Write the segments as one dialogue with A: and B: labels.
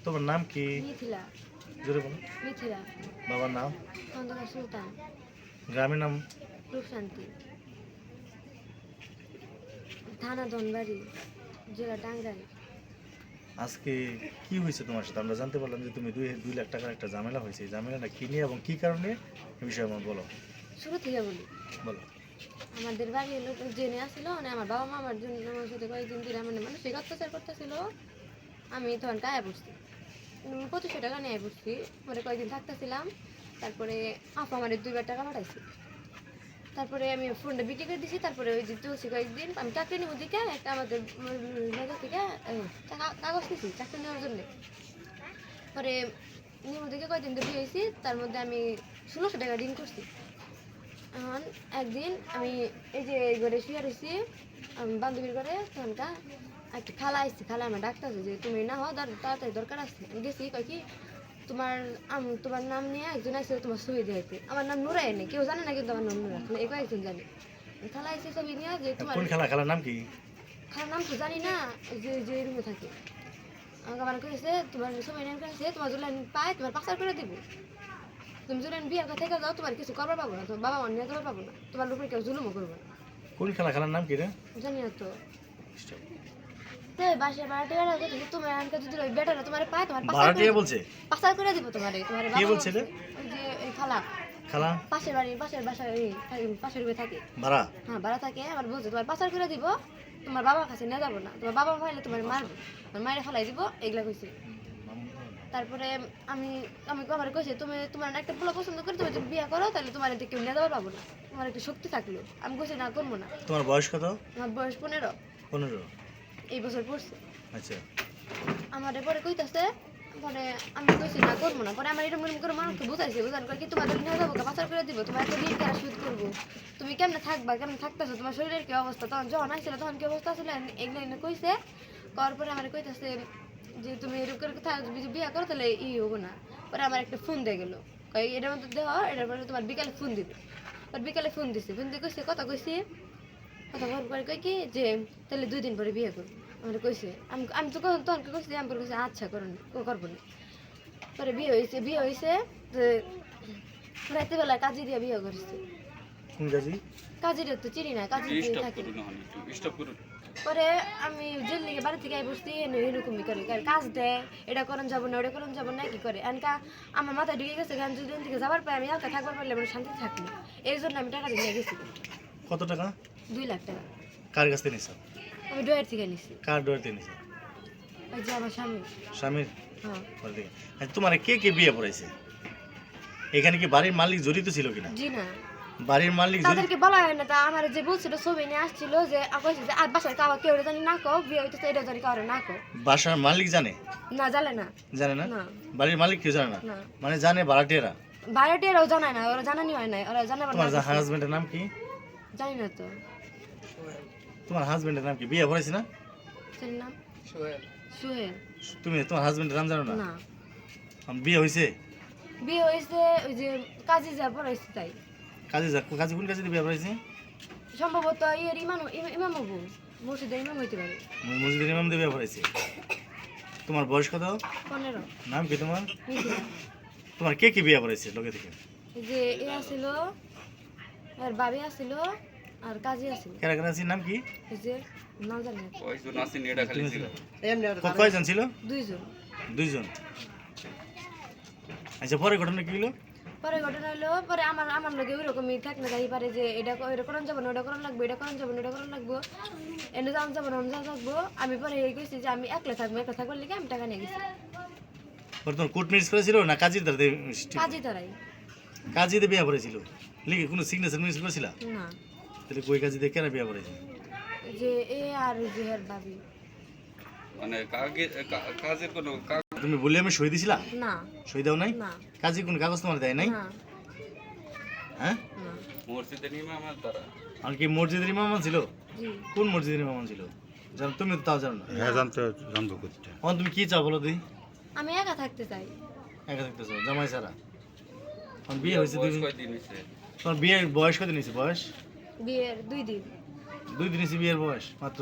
A: তোমার নাম কি?
B: মিথিলা।
A: জোরে বলো।
B: মিথিলা।
A: বাবার নাম?
B: খন্দকার সুলতান।
A: গ্রামের নাম?
B: রূপশান্তি। থানা ধনবাড়ি, জেলা টাঙ্গাইল।
A: আজকে কি হয়েছে তোমার সাথে? আমরা জানতে পারলাম যে তুমি 2 লাখ টাকার একটা ঝামেলা হয়েছে। এই ঝামেলাটা কি নিয়ে এবং কি কারণে এই বিষয়ে আমার বলো।
B: শুরু থেকে বলি।
A: বলো।
B: আমাদের বাড়ি লোক জেনে আসছিল, মানে আমার বাবা মা আমার জন্য আমার সাথে কয়েকদিন ধরে মানে মানসিক অত্যাচার করতেছিল। আমি তখন গায়ে পড়ছি, 2500 টাকা নিয়ে পড়ছি। পরে কয়েকদিন থাকতেছিলাম, তারপরে আপা আমার 2বার টাকা পাঠাইছি। তারপরে আমি ফোনটা বিক্রি করে দিছি। তারপরে ওই যে চলছি কয়েকদিন, আমি চাকরি নেবো দিকে একটা আমাদের জায়গা থেকে কাগজ নিছি চাকরি নেওয়ার জন্য। পরে নেবো দিকে কয়েকদিন ধরে হয়েছি, তার মধ্যে আমি 1600 টাকা ঋণ করছি। এখন একদিন আমি এই যে এই ঘরে শুয়ে রয়েছি বান্ধবীর ঘরে, তখনকার একটা খালা আসছি। খালা আমার ডাক্তার যে তুমি না হও, তাড়াতাড়ি দরকার আছে। আমি গেছি, কয় কি তোমার নাম নিয়ে একজন আসছে তোমার ছবি দিয়েছে। আমার নাম নুরাই নেই, কেউ জানে না, কিন্তু আমার নাম নুরা এই কয়েকজন জানে। খালা আসছে ছবি নিয়ে যে তোমার
A: কোন খালার নাম কি?
B: খালার নাম তো জানি না, যে যে রুমে থাকে। আমাকে আমার করেছে তোমার ছবি নিয়ে করেছে, তোমার যদি পায় তোমার পাচার করে দিব। তুমি যদি বিয়ের কথা থেকে যাও, তোমার কিছু করবার পাবো না, তোমার বাবা মা নিয়ে যাবার পাবো না, তোমার উপরে কেউ জুলুমও করবো না।
A: কোন খালার নাম কি রে?
B: জানি না তো। বাসায় ভাড়াটে বেড়া করতে তোমার আনকে যদি ওই বেটারা তোমার পায়, তোমার
A: ভাড়াটিয়া বলছে?
B: পাচার করে দিব তোমার। তোমার
A: কে বলছে রে?
B: ওই যে এই খালা
A: খালা
B: পাশের বাসায় পাশের রুমে থাকে
A: ভাড়া?
B: হ্যাঁ ভাড়া থাকে। আমার বলছে তোমার পাচার করে দিব, তোমার বাবার কাছে নিয়ে যাবো না, তোমার বাবা ফাইলে তোমার মারবো, তোমার মায়ের ফেলাই দিব, এগুলা কইছে। তারপরে আমি আমি আমার কইছে তুমি তোমার একটা পোলা পছন্দ করে তুমি যদি বিয়ে করো, তাহলে তোমার এতে কেউ নিয়ে যাবার পাবো না, তোমার একটু শক্তি থাকলো। আমি কইছি না, করবো না।
A: তোমার বয়স কত?
B: আমার বয়স 15।
A: 15?
B: এই বছর পড়ছে।
A: আচ্ছা।
B: আমার পরে কইতাছে, পরে আমি কইছি না, করবো না। পরে আমার এরকম করে মানুষকে বুঝাইছে, বুঝান করে কি তোমার নিয়ে যাবো, পাচার করে দিব, তোমার একটা ঋণ কারা শোধ করবো, তুমি কেমনে থাকবা, কেমনে থাকতেছো, তোমার শরীরের কি অবস্থা, তখন যখন আসছিল তখন কি অবস্থা ছিল, এগুলো এনে কইছে। করার পরে আমার কইতাছে যে তুমি এরকম করে যদি বিয়ে করো তাহলে হবো না। পরে আমার একটা ফোন দিয়ে গেলো, কই এটার মধ্যে দেওয়া, এটার পরে তোমার বিকালে ফোন দিবে। আর বিকালে ফোন দিছে, ফোন দিয়ে কইছে কথা কইছি, কথা বলার পরে কই কি যে তাহলে 2 দিন পরে বিয়ে করবো। আমার কইছে আমি আমি তো তখন কইছি, আমি কইছি আচ্ছা করবো না। পরে বিয়ে হয়েছে রাতেবেলা কাজী দিয়ে বিয়ে করছে।
A: কোন কাজী?
B: কাজীরে তো চিনি না, কাজী দিয়ে থাকে। পরে আমি জেল লিগে বাড়ি থেকে বসছি, এরকমই করে কাজ দেয়, এটা করন যাবো না, ওটা করন যাবো না, কি করে আনকা আমার মাথায় ঢুকে গেছে। গান যদি থেকে যাবার পাই আমি একা থাকবার পারলে আমি শান্তি থাকি, এই জন্য আমি টাকা দিয়ে গেছি।
A: কত টাকা?
B: 2 লাখ টাকা।
A: কার কাছ থেকে নিছো?
B: আমি ডয়ের থেকে নিছি।
A: কার ডোর থেকে নিছো?
B: ওই যে আমার স্বামী।
A: স্বামীর?
B: হ্যাঁ।
A: আচ্ছা, তোমার কে বিয়ে পড়াইছে? এখানে কি বাড়ির মালিক জড়িত ছিল কিনা?
B: জি না,
A: বাড়ির মালিক
B: তাদেরকে বলা হয় না। তা আমার যে বলছিল ছবি নিয়ে আসছিল যে কইছে যে আর বাসার কাউকে কেউ জানি না কও, বিয়ে হইতেছে এটা জানি কারো না কও।
A: বাসার মালিক জানে?
B: না, জানে না।
A: জানে না?
B: না।
A: বাড়ির মালিক কেউ জানে না?
B: না।
A: মানে জানে ভাড়াটিয়ারা?
B: ভাড়াটিয়ারাও জানায় না, ওরা জানানি হয় না, ওরা জানাবার না।
A: তোমার হাজবেন্ডের নাম কি?
B: জানি না তো।
A: তোমার হাজবেন্ডের নাম কি? বিয়ে পড়াইছে না?
B: তার নাম সোহেল।
A: তুমি তোমার হাজবেন্ডের নাম জানো না?
B: না।
A: বিয়ে হয়েছে?
B: বিয়ে হয়েছে ওই যে কাজী যা পড়াইছে তাই।
A: কাজী কোন কাজী বিয়ে পড়াইছে?
B: সম্ভবত ইমাম বাবু মসজিদের ইমাম হইতে পারে।
A: মসজিদের ইমাম দিয়ে বিয়ে পড়াইছে। তোমার বয়স কত?
B: 15।
A: নাম কি তোমার?
B: মিথিলা।
A: তোমার কে বিয়ে পড়াইছে লোকে থেকে?
B: এই যে এ আসিল, আর বাবি আসিল, আর কাজী আসিল।
A: কেরা আছে নাম কি?
B: এই যে নাম জানি না।
A: কয়জন ছিল?
B: 2 জন।
A: 2 জন। আচ্ছা, পরে ঘটনা কি হলো?
B: পরে ঘটনা হলো, পরে আমার লোকে ওইরকমই থাকলে যাই পারে যে এটা করণ যাবো না, ওটা করণ লাগবো, এটা করণ যাবো না, ওটা করণ লাগবো, এনে যাওয়া যাবো না, থাকবো। আমি পরে কইছি যে আমি একলা থাকবার লিগে আমি টাকা নিয়ে গেছি।
A: পরে তোমার কোর্ট ম্যারেজ করেছিল না কাজীর দ্বারা?
B: কাজী তারাই।
A: কাজীতে বিয়ে পড়েছিল লিখে কোনো সিগনেচার মিস করেছিল
B: না।
A: তাহলে কই কাজীতে কেন বিয়ে পড়েছে?
B: যে এ আর যে এর বাবি
C: মানে কাজের কোনো
A: তুমি বললে আমি সই দিছিলা?
B: না।
A: সই দাও নাই?
B: না।
A: কাজী কোন কাগজ তোমার দেয় নাই?
B: না।
A: হ্যাঁ?
B: না।
C: মসজিদের ইমামের দ্বারা
A: আর কি মসজিদের ইমাম ছিল?
B: জি।
A: কোন মসজিদের ইমাম ছিল জানো? তুমি তো তাও জানো না।
D: হ্যাঁ, জানবো করতে।
A: এখন তুমি কি চাও বলো দিই?
B: আমি একা থাকতে চাই।
A: একা থাকতে চাও জামাই ছাড়া? এখন বিয়ে হয়েছে
C: কয়দিন হয়েছে?
A: তোমার বিয়ের বয়স কত নিয়েছে? বয়স
B: বিয়ের 2 দিন।
A: 2 দিন হয়েছে বিয়ের বয়স মাত্র?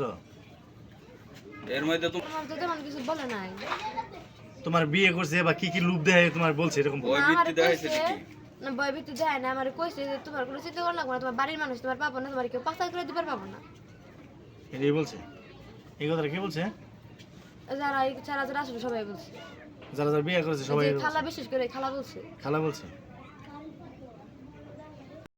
C: এর মধ্যে তো
B: আমার তো তেমন কিছু বলে নাই।
A: তোমার বিয়ে করছে বা কি কি লুপ দেয় তোমার বলছে এরকম?
C: ওই
B: না, আমারে
C: ভিত্তিতে হয়েছে
B: কইছে,
C: নাকি?
B: না বয় ভিত্তি যায় না, আমার কইছে যে তোমার কোনো চিন্তা করা লাগবে না, তোমার বাড়ির মানুষ তোমার পাবো না, তোমার কেউ পাচার করে দিবার পাবো না।
A: এটাই বলছে? এই কথাটা কে বলছে?
B: যারা যারা আসলে সবাই বলছে,
A: যারা যারা বিয়ে করেছে সবাই
B: যে
A: বলছে?
B: খালা বিশেষ করে খালা বলছে।
A: খালা বলছে?